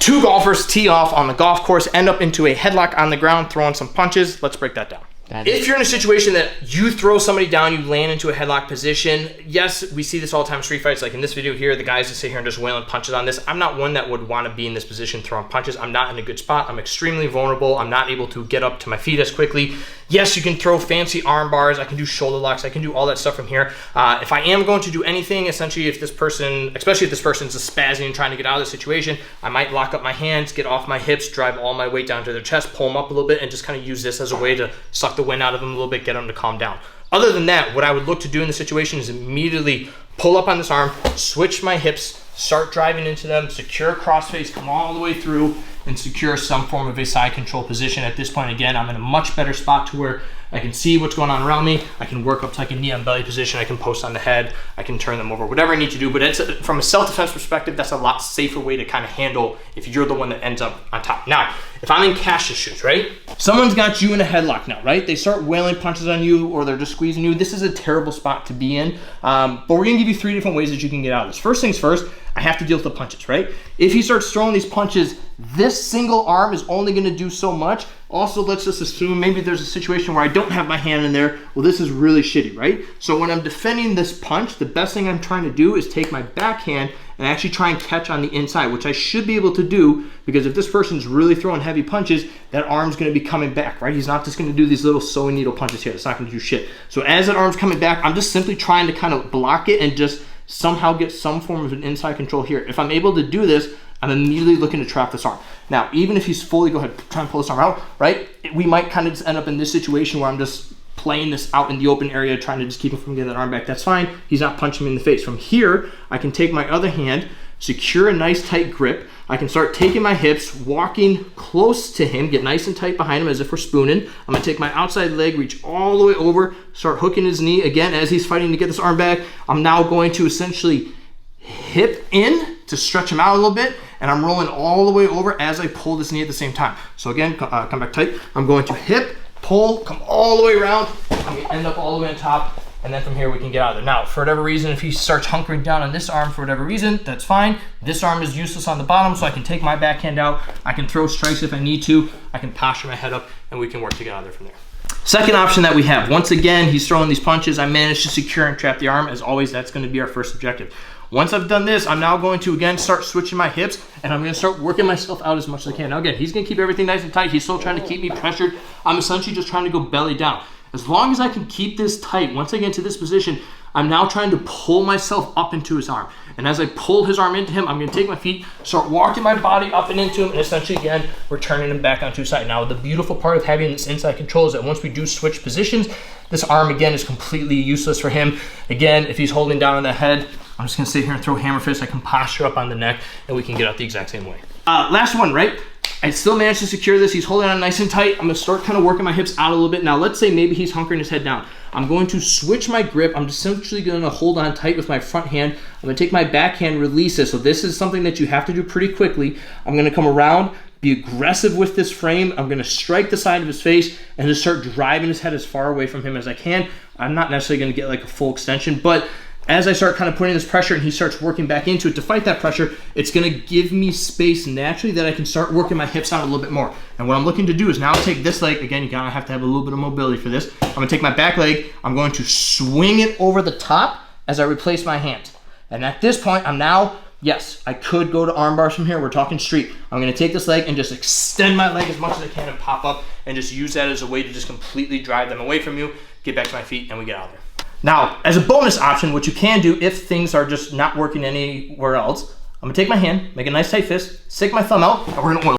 Two golfers tee off on the golf course, end up into a headlock on the ground, throwing some punches. Let's break that down. If you're in a situation that you throw somebody down, you land into a headlock position, yes, we see this all the time in street fights. Like in this video here, the guys that sit here and just wailing punches on this. I'm not one that would want to be in this position throwing punches. I'm not in a good spot. I'm extremely vulnerable. I'm not able to get up to my feet as quickly. Yes, you can throw fancy arm bars. I can do shoulder locks. I can do all that stuff from here. If I am going to do anything, essentially if this person, especially if this person's spazzing and trying to get out of the situation, I might lock up my hands, get off my hips, drive all my weight down to their chest, pull them up a little bit, and just kind of use this as a way to suck the wind out of them a little bit, get them to calm down. Other than that, what I would look to do in the situation is immediately pull up on this arm, switch my hips, start driving into them, secure crossface, come all the way through, and secure some form of a side control position. At this point, again, I'm in a much better spot to where I can see what's going on around me. I can work up to like a knee on belly position. I can post on the head. I can turn them over, whatever I need to do. But it's from a self-defense perspective, that's a lot safer way to kind of handle if you're the one that ends up on top. Now, if I'm in Cassius shoes, right? Someone's got you in a headlock now, right? They start wailing punches on you or they're just squeezing you. This is a terrible spot to be in. But we're gonna give you 3 different ways that you can get out of this. First things first, I have to deal with the punches, right? If he starts throwing these punches, this single arm is only gonna do so much. Also, let's just assume maybe there's a situation where I don't have my hand in there. Well, this is really shitty, right? So when I'm defending this punch, the best thing I'm trying to do is take my backhand and actually try and catch on the inside, which I should be able to do because if this person's really throwing heavy punches, that arm's gonna be coming back, right? He's not just gonna do these little sewing needle punches here. It's not gonna do shit. So as that arm's coming back, I'm just simply trying to kind of block it and just somehow get some form of an inside control here. If I'm able to do this, I'm immediately looking to trap this arm. Now, even if he's fully, go ahead, try and pull this arm out, right? We might kind of just end up in this situation where I'm just playing this out in the open area, trying to just keep him from getting that arm back. That's fine. He's not punching me in the face. From here, I can take my other hand, secure a nice tight grip. I can start taking my hips, walking close to him, get nice and tight behind him as if we're spooning. I'm gonna take my outside leg, reach all the way over, start hooking his knee. Again, as he's fighting to get this arm back, I'm now going to essentially hip in to stretch him out a little bit, and I'm rolling all the way over as I pull this knee at the same time. So again, come back tight. I'm going to hip, pull, come all the way around. I'm gonna end up all the way on top, and then from here we can get out of there. Now, for whatever reason, if he starts hunkering down on this arm for whatever reason, that's fine. This arm is useless on the bottom, so I can take my backhand out. I can throw strikes if I need to. I can posture my head up, and we can work to get out of there from there. Second option that we have, once again, he's throwing these punches. I managed to secure and trap the arm. As always, that's gonna be our first objective. Once I've done this, I'm now going to, again, start switching my hips, and I'm gonna start working myself out as much as I can. Now again, he's gonna keep everything nice and tight. He's still trying to keep me pressured. I'm essentially just trying to go belly down. As long as I can keep this tight, once I get into this position, I'm now trying to pull myself up into his arm. And as I pull his arm into him, I'm gonna take my feet, start walking my body up and into him, and essentially, again, we're turning him back onto his side. Now, the beautiful part of having this inside control is that once we do switch positions, this arm, again, is completely useless for him. Again, if he's holding down on the head, I'm just gonna sit here and throw hammer fists. I can posture up on the neck, and we can get out the exact same way. Last one, right? I still managed to secure this. He's holding on nice and tight. I'm gonna start kind of working my hips out a little bit. Now, let's say maybe he's hunkering his head down. I'm going to switch my grip. I'm essentially gonna hold on tight with my front hand. I'm gonna take my backhand, release it. So this is something that you have to do pretty quickly. I'm gonna come around, be aggressive with this frame. I'm gonna strike the side of his face and just start driving his head as far away from him as I can. I'm not necessarily gonna get like a full extension, but as I start kind of putting this pressure and he starts working back into it to fight that pressure, it's gonna give me space naturally that I can start working my hips out a little bit more. And what I'm looking to do is now take this leg, again, you gotta have to have a little bit of mobility for this. I'm gonna take my back leg, I'm going to swing it over the top as I replace my hand. And at this point, I'm now, yes, I could go to arm bars from here, we're talking street. I'm gonna take this leg and just extend my leg as much as I can and pop up and just use that as a way to just completely drive them away from you, get back to my feet, and we get out of there. Now, as a bonus option, what you can do if things are just not working anywhere else, I'm gonna take my hand, make a nice tight fist, stick my thumb out, and we're gonna oil.